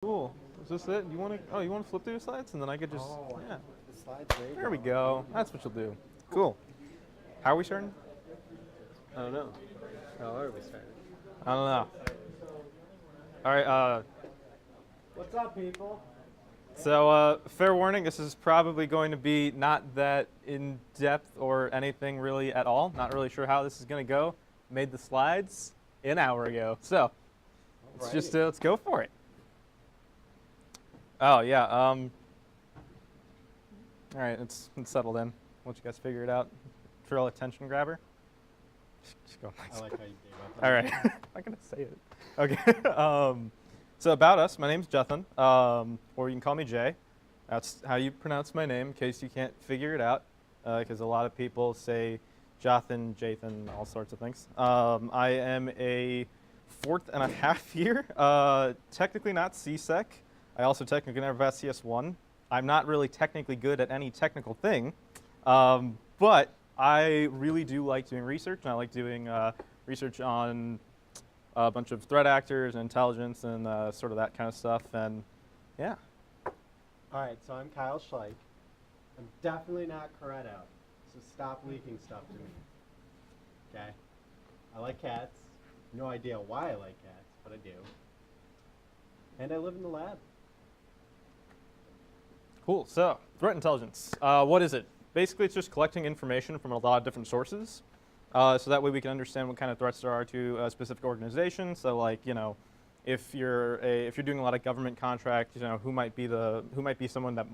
Cool. Is this it? You want to? Oh, you want to flip through the slides, and then I could just. Oh, Yeah. the slides right There we go. That's what you'll do. Cool. How are we starting? I don't know. How are we starting? I don't know. All right. What's up, people? So fair warning. This is probably going to be not that in depth or anything really at all. Not really sure how this is going to go. Made the slides an hour ago, so let's go for it. Oh yeah. All right. It's settled in. Once you guys figure it out, real attention grabber. Just go. I like how you gave up. All right. I'm not gonna say it. Okay. So about us, my name's Jathan, or you can call me Jay. That's how you pronounce my name, in case you can't figure it out, because a lot of people say Jathan, Jathan, all sorts of things. I am a 4.5 year, technically not CSEC. I also technically never passed CS1. I'm not really technically good at any technical thing, but I really do like doing research, and I like doing research on a bunch of threat actors and intelligence and sort of that kind of stuff, and yeah. All right, so I'm Kyle Schleich. I'm definitely not Coretto, so stop leaking stuff to me. Okay? I like cats. No idea why I like cats, but I do. And I live in the lab. Cool. So threat intelligence. What is it? Basically, it's just collecting information from a lot of different sources. So that way we can understand what kind of threats there are to a specific organization. So like, you know, if you're doing a lot of government contracts, you know, who might be someone that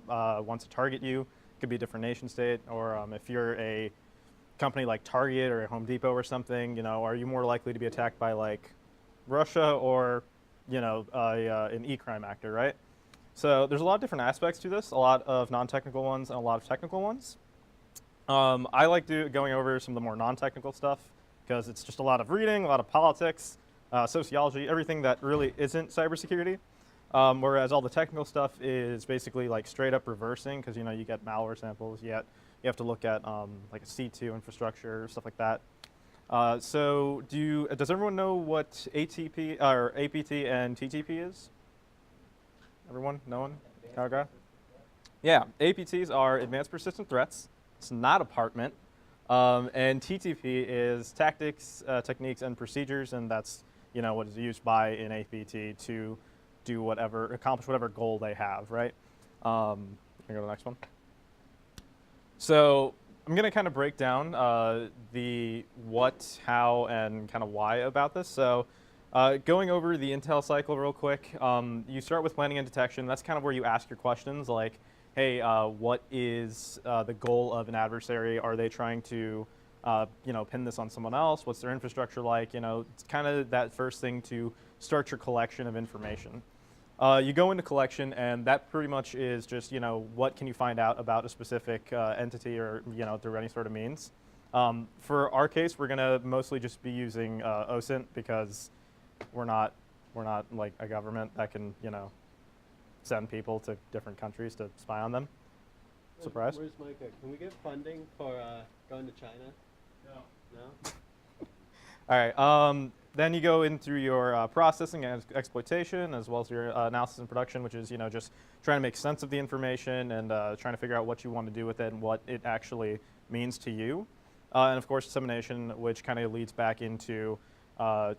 wants to target you. It could be a different nation state, or if you're a company like Target or Home Depot or something, you know, are you more likely to be attacked by like Russia or, you know, an e-crime actor, right? So there's a lot of different aspects to this, a lot of non-technical ones and a lot of technical ones. I like going over some of the more non-technical stuff because it's just a lot of reading, a lot of politics, sociology, everything that really isn't cybersecurity. Whereas all the technical stuff is basically like straight up reversing because, you know, you get malware samples, you have to look at like a C2 infrastructure, stuff like that. So does everyone know what ATP or APT and TTP is? Everyone? No one? Okay. Yeah, APTs are advanced persistent threats. It's not apartment. And TTP is tactics, techniques, and procedures, and that's, you know, what is used by an APT to accomplish whatever goal they have, right? Can I go to the next one? So I'm going to kind of break down the what, how, and kind of why about this. So going over the intel cycle real quick, you start with planning and detection. That's kind of where you ask your questions like, hey, what is the goal of an adversary? Are they trying to, you know, pin this on someone else? What's their infrastructure like? You know, it's kind of that first thing to start your collection of information. You go into collection, and that pretty much is just, you know, what can you find out about a specific entity or, you know, through any sort of means. For our case, we're going to mostly just be using OSINT because we're not like a government that can, you know, send people to different countries to spy on them. Surprise. Where's Micah? Can we get funding for going to China? No. No? All right. Then you go in through your processing and exploitation, as well as your analysis and production, which is, you know, just trying to make sense of the information and trying to figure out what you want to do with it and what it actually means to you. And of course, dissemination, which kind of leads back into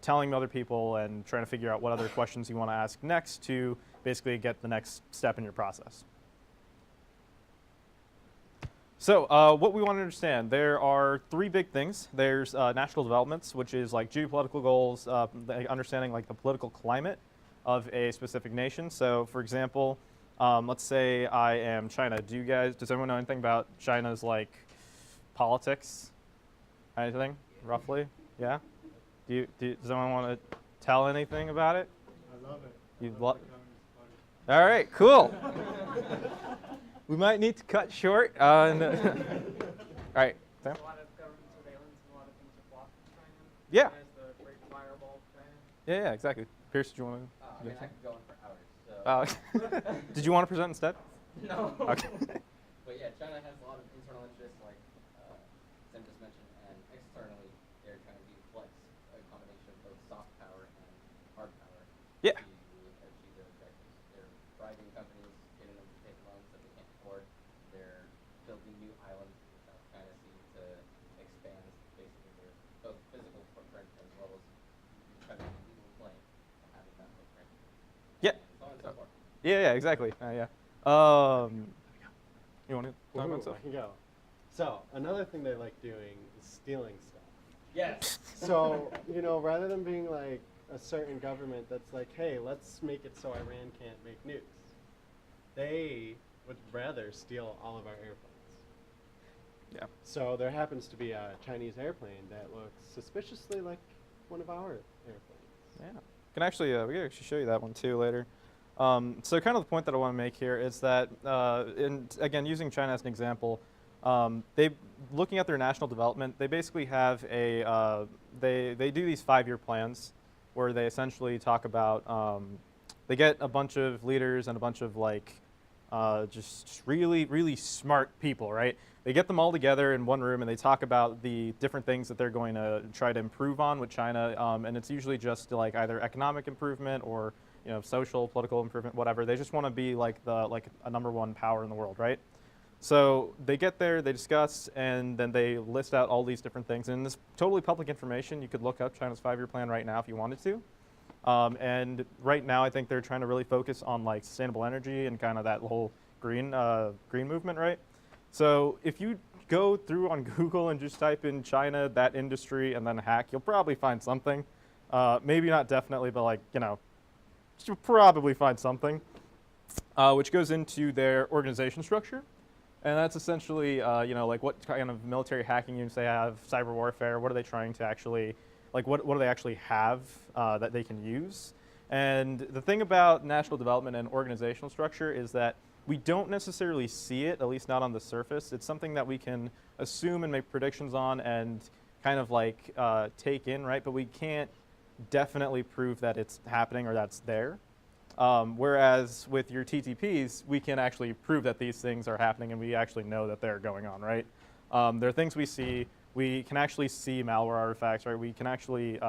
telling other people and trying to figure out what other questions you want to ask next to basically get the next step in your process. So what we want to understand, there are three big things. There's national developments, which is like geopolitical goals, understanding like the political climate of a specific nation. So for example, let's say I am China. Does everyone know anything about China's like politics? Anything, roughly? Yeah? Does anyone want to tell anything about it? I love it. All right, cool. We might need to cut short. All right, Sam? A lot of government surveillance and a lot of things are blocked in China. Yeah. China's the Great Firewall of China. Yeah, exactly. Pierce, did you want to? I mean, I could go on for hours. So. Did you want to present instead? No. Okay. But yeah, China has a lot of internal interests, like Sam just mentioned, and externally, they're trying to flex a combination of both soft power and hard power Yeah. to achieve their objectives. They're thriving companies, getting them to take loans that they can't afford. They're building new islands in the South China Sea to expand basically their both physical footprint as well as trying to make a legal claim to having that footprint. Yeah. And so on and so forth. Yeah, exactly. Yeah. You want to talk about Ooh, stuff? I can go. So another thing they like doing is stealing stuff. Yes. So, you know, rather than being like a certain government that's like, hey, let's make it so Iran can't make nukes, they would rather steal all of our airplanes. Yeah. So there happens to be a Chinese airplane that looks suspiciously like one of our airplanes. Yeah. We can actually show you that one too later. So kind of the point that I want to make here is that, again, using China as an example, looking at their national development, they basically have they do these 5-year plans where they essentially talk about, they get a bunch of leaders and a bunch of like, just really, really smart people, right? They get them all together in one room and they talk about the different things that they're going to try to improve on with China, and it's usually just like either economic improvement or social, political improvement, whatever. They just want to be like a #1 power in the world, right? So they get there, they discuss, and then they list out all these different things. And this totally public information. You could look up China's 5-year plan right now if you wanted to. And right now, I think they're trying to really focus on like sustainable energy and kind of that whole green movement, right? So if you go through on Google and just type in China, that industry, and then hack, you'll probably find something. Maybe not definitely, but like, you'll probably find something, which goes into their organization structure. And that's essentially, like what kind of military hacking units they have, cyber warfare, what are they trying to actually, like what do they actually have that they can use? And the thing about national development and organizational structure is that we don't necessarily see it, at least not on the surface. It's something that we can assume and make predictions on and kind of like take in, right? But we can't definitely prove that it's happening or that's there. Whereas with your TTPs, we can actually prove that these things are happening and we actually know that they're going on, right? There are things we see. We can actually see malware artifacts, right? We can actually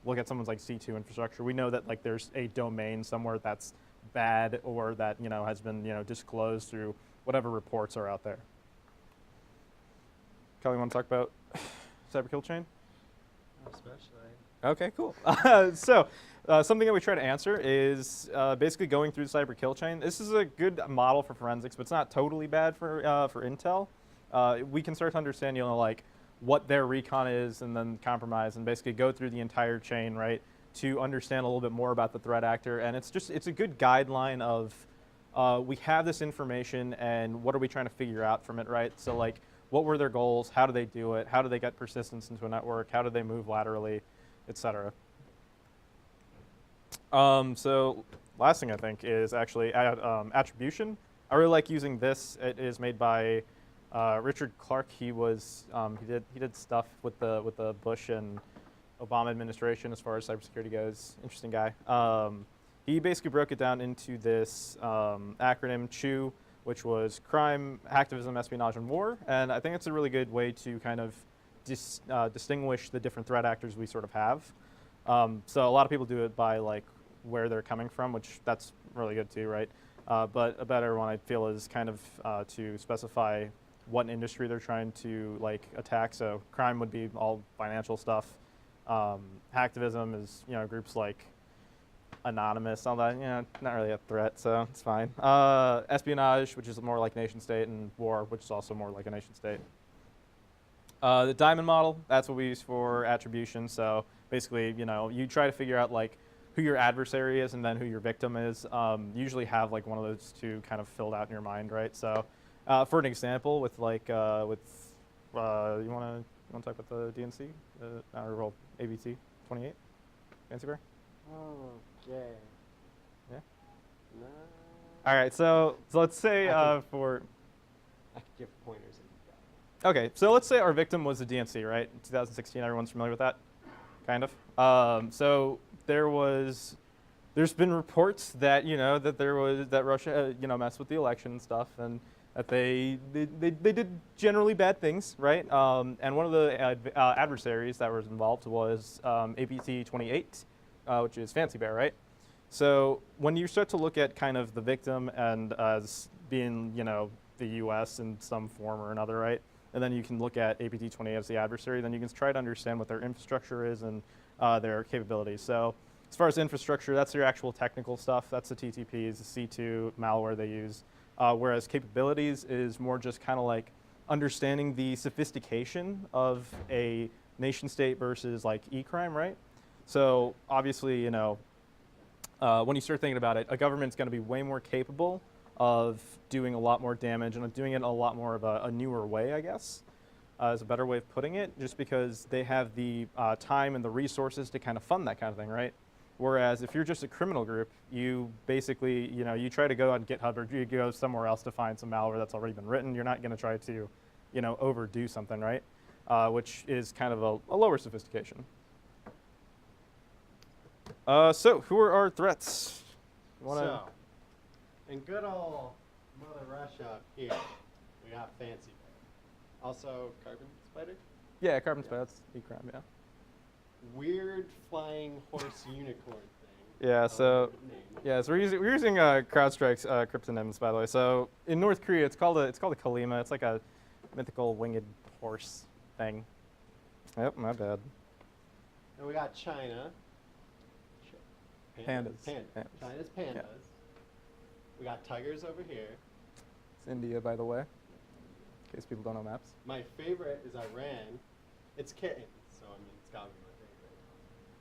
look at someone's like C2 infrastructure. We know that like there's a domain somewhere that's bad or that has been disclosed through whatever reports are out there. Kelly, want to talk about cyber kill chain? Especially. Okay, cool. So something that we try to answer is basically going through the cyber kill chain. This is a good model for forensics, but it's not totally bad for intel. We can start to understand, like what their recon is and then compromise and basically go through the entire chain, right, to understand a little bit more about the threat actor. And it's a good guideline of we have this information and what are we trying to figure out from it, right? So like what were their goals? How do they do it? How do they get persistence into a network? How do they move laterally, etc. So last thing I think is actually attribution. I really like using this. It is made by Richard Clark. He did stuff with the Bush and Obama administration as far as cybersecurity goes. Interesting guy. He basically broke it down into this acronym CHEW, which was crime, hacktivism, espionage, and war. And I think it's a really good way to kind of distinguish the different threat actors we sort of have. So a lot of people do it by like where they're coming from, which that's really good too, right? But a better one I feel is kind of to specify what industry they're trying to like attack. So crime would be all financial stuff. Hacktivism is groups like Anonymous, all that, not really a threat, so it's fine. Espionage, which is more like nation state, and war, which is also more like a nation state. The diamond model, that's what we use for attribution. So basically, you try to figure out like who your adversary is and then who your victim is. Usually have like one of those two kind of filled out in your mind, right? So for an example, with like you want to talk about the DNC or ABT 28, Fancy Bear? Okay. Yeah. No. All right. So let's say I for. could give pointers if you got it. Okay, so let's say our victim was the DNC, right? 2016, everyone's familiar with that, kind of. So there's been reports that that Russia messed with the election and stuff, and that they did generally bad things, right? And one of the adversaries that was involved was APT 28, which is Fancy Bear, right? So when you start to look at kind of the victim and as being, the U.S. in some form or another, right? And then you can look at APT-28 as the adversary. Then you can try to understand what their infrastructure is and their capabilities. So as far as infrastructure, that's your actual technical stuff. That's the TTPs, the C2 malware they use. Whereas capabilities is more just kind of like understanding the sophistication of a nation state versus like e-crime, right? So obviously, when you start thinking about it, a government's going to be way more capable of doing a lot more damage and doing it in a lot more of a newer way, I guess, is a better way of putting it, just because they have the time and the resources to kind of fund that kind of thing, right? Whereas if you're just a criminal group, you basically, you try to go on GitHub or you go somewhere else to find some malware that's already been written. You're not going to try to, overdo something, right? Which is kind of a lower sophistication. So who are our threats? So, in good old Mother Russia up here, we got Fancy Bear. Also, Carbon Spider? Yeah, carbon spider, that's e-crime, yeah. Weird flying horse unicorn thing. Yeah, I so love the name. we're using CrowdStrike's cryptonyms, by the way. So in North Korea, it's called a Kalima. It's like a mythical winged horse thing. Yep, my bad. And we got China. Pandas. Pandas. China's pandas. Yeah. We got tigers over here. It's India, by the way, in case people don't know maps. My favorite is Iran. It's kittens, so I mean, it's gotta be my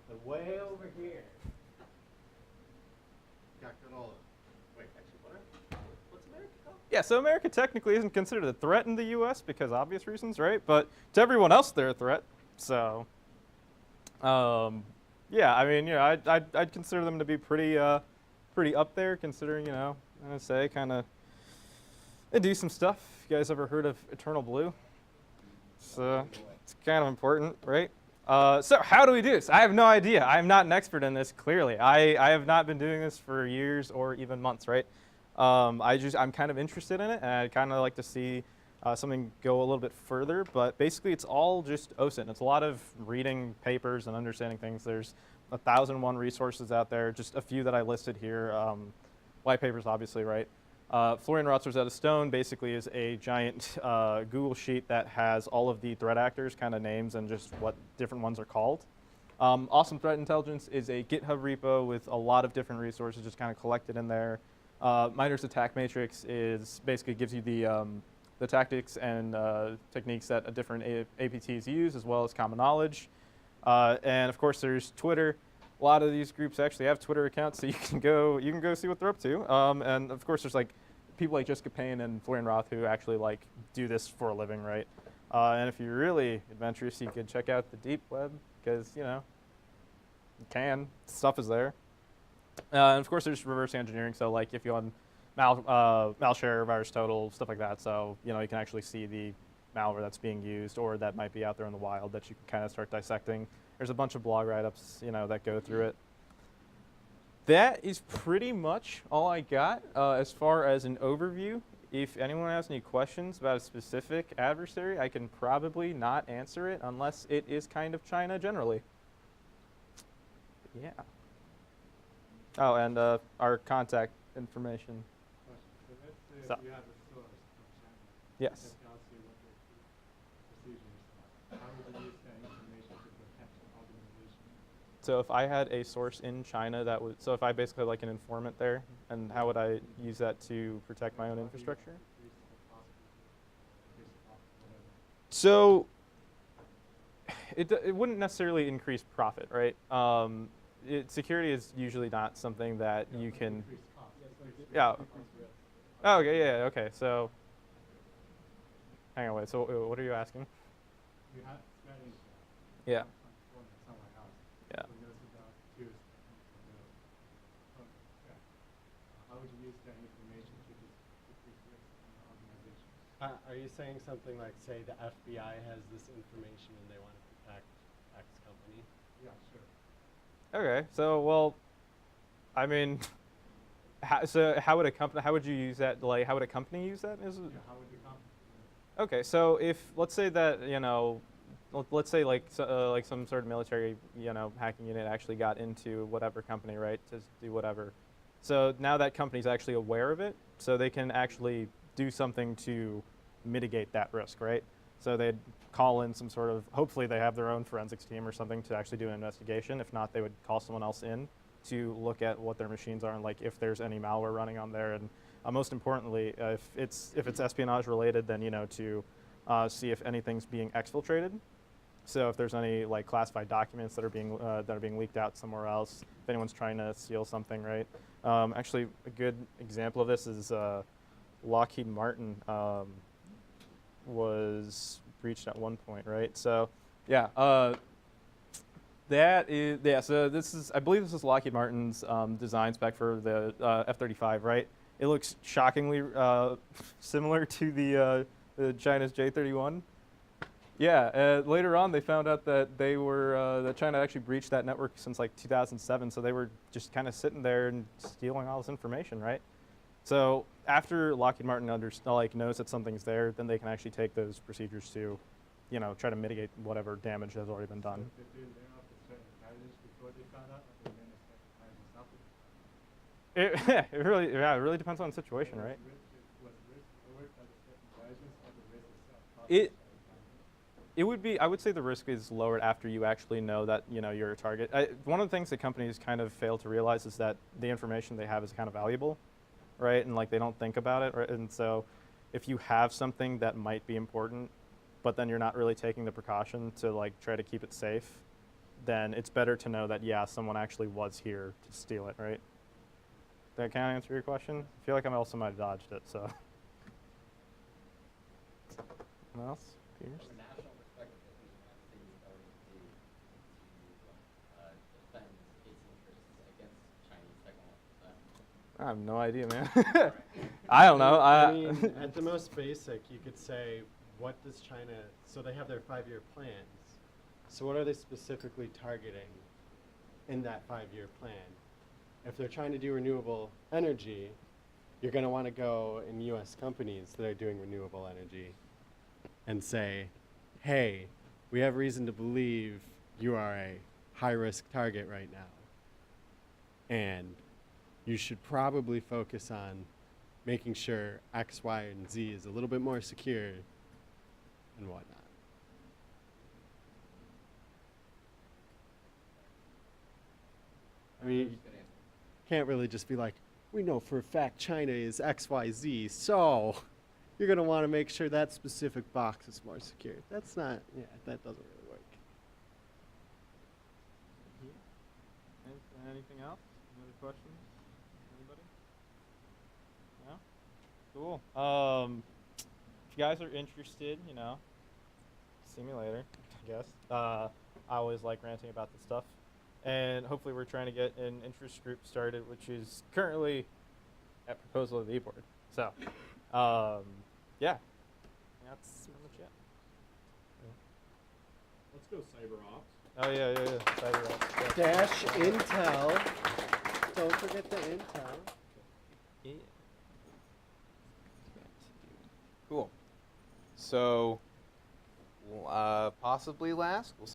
favorite. The way over here, got good old. Wait, actually, what's America called? Yeah, so America technically isn't considered a threat in the U.S. because obvious reasons, right? But to everyone else, they're a threat. So, yeah, I mean, I'd consider them to be pretty up there, considering, NSA kind of they do some stuff. You guys ever heard of Eternal Blue? So it's kind of important, right? So how do we do this? I have no idea. I'm not an expert in this, clearly. I have not been doing this for years or even months, right? I'm kind of interested in it, and I'd kind of like to see something go a little bit further, but basically it's all just OSINT. It's a lot of reading papers and understanding things. There's 1,001 resources out there, just a few that I listed here. White papers, obviously, right? Florian Roth's Rosetta Stone basically is a giant Google sheet that has all of the threat actors kind of names and just what different ones are called. Awesome Threat Intelligence is a GitHub repo with a lot of different resources just kind of collected in there. Miner's Attack Matrix is basically gives you the tactics and techniques that different APTs use, as well as common knowledge. And of course, there's Twitter. A lot of these groups actually have Twitter accounts, so you can go see what they're up to. And of course, there's like people like Jessica Payne and Florian Roth who actually like do this for a living, right? And if you're really adventurous, you could check out the deep web because you can. Stuff is there. And of course, there's reverse engineering. So like if you want malshare, virus total, stuff like that. So you can actually see the malware that's being used or that might be out there in the wild that you can kind of start dissecting. There's a bunch of blog write-ups, that go through it. That is pretty much all I got as far as an overview. If anyone has any questions about a specific adversary, I can probably not answer it unless it is kind of China generally. Yeah. Oh, and our contact information. So let's say So- you have a source from China Yes. that tells you what the procedures are. How would you use that information to protect your organization? So if I had a source in China that would, so if I basically had like an informant there, and how would I use that to protect my own infrastructure? So it wouldn't necessarily increase profit, right? Security is usually not something that you can. Yeah. Oh, okay. Yeah. Okay. So. Hang on. Wait. So what are you asking? You have Spanish. Yeah. Somewhere else. Yeah. So those who don't choose how would you use that information to decrease risk in your organization? Are you saying something like, say, the FBI has this information and they want to protect X company? Yeah, sure. Okay. So well, I mean, how would a company? How would you use that? Like, how would a company use that? Yeah, how would you company? Okay, so if let's say that let's say like some sort of military, hacking unit actually got into whatever company, right, to do whatever. So now that company's actually aware of it, so they can actually do something to mitigate that risk, right? So they'd call in some sort of, hopefully they have their own forensics team or something to actually do an investigation. If not, they would call someone else in to look at what their machines are and like if there's any malware running on there. And most importantly, if it's espionage related, then to see if anything's being exfiltrated. So if there's any like classified documents that are being leaked out somewhere else, if anyone's trying to steal something, right? Actually, a good example of this is Lockheed Martin was breached at one point, right? So yeah, So I believe this is Lockheed Martin's design spec for the F-35, right? It looks shockingly similar to the China's J-31. Yeah, later on they found out that that China actually breached that network since like 2007, so they were just kind of sitting there and stealing all this information, right? So after Lockheed Martin knows that something's there, then they can actually take those procedures to, try to mitigate whatever damage has already been done. So did they lay off the threat intelligence before they found out, or they managed to hide something? It really depends on the situation, right? Was risk lowered by the threat intelligence or the risk itself? I would say the risk is lowered after you actually know that you're a target. One of the things that companies kind of fail to realize is that the information they have is kind of valuable, right? And like they don't think about it, right? And so if you have something that might be important, but then you're not really taking the precaution to like try to keep it safe, then it's better to know that someone actually was here to steal it, right? Did that kind of answer your question? I feel like I also might have dodged it, so. Anyone else? Pierce? From a national perspective, what the United States is going to do to defend its interests against Chinese technology? I have no idea, man. I don't know. I mean, at the most basic, you could say, what does China, so they have their 5-year plans. So what are they specifically targeting in that 5-year plan? If they're trying to do renewable energy, you're going to want to go in US companies that are doing renewable energy and say, hey, we have reason to believe you are a high-risk target right now. And you should probably focus on making sure X, Y, and Z is a little bit more secure and whatnot. I mean, you can't really just be like, we know for a fact China is X, Y, Z, so you're going to want to make sure that specific box is more secure. That's not, that doesn't really work. Anything else? Any other questions? Anybody? No? Cool. If you guys are interested, see me later, I guess. I always like ranting about this stuff. And hopefully we're trying to get an interest group started, which is currently at proposal of the e-board. So, yeah. That's pretty much it. Let's go cyber ops. Oh, yeah. Cyber ops, yeah. Dash Intel. Don't forget the Intel. Yeah. Cool. So, possibly last, we'll